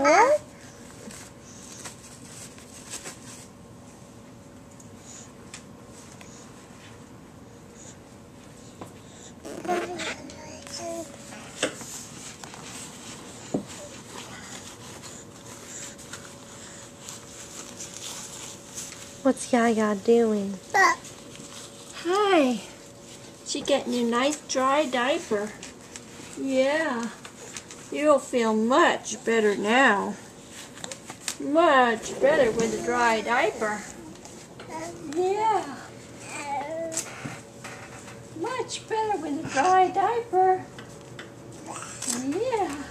What? What's Yaya doing? Hi. She getting a nice dry diaper. Yeah. You'll feel much better now. Much better with a dry diaper. Yeah. Much better with a dry diaper. Yeah.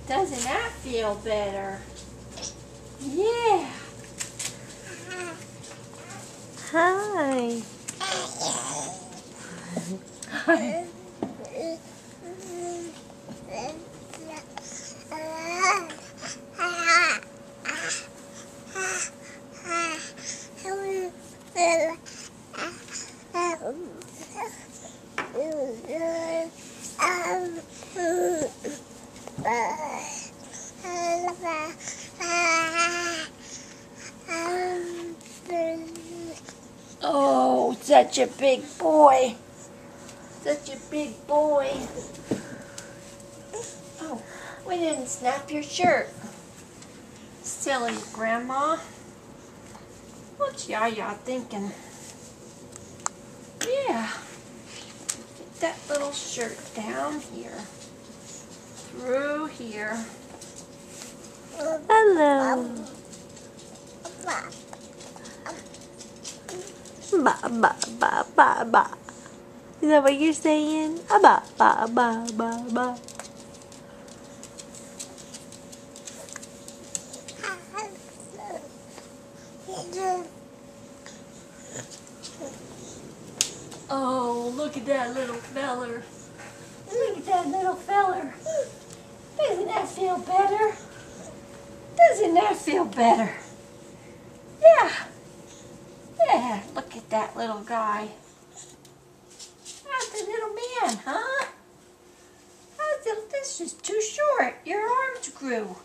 Doesn't that feel better? Yeah. Hi. Hi. Oh, such a big boy. Such a big boy. Oh, we didn't snap your shirt. Silly Grandma. What's Yaya thinking? Yeah. Get that little shirt down here. Through here. Hello. Ba ba ba ba ba. Is that what you're saying? Ba ba ba ba ba. Oh, look at that little feller. Look at that little feller. Doesn't that feel better? Doesn't that feel better? Yeah. Yeah, look at that little guy. How's the little man, huh? This is too short. Your arms grew.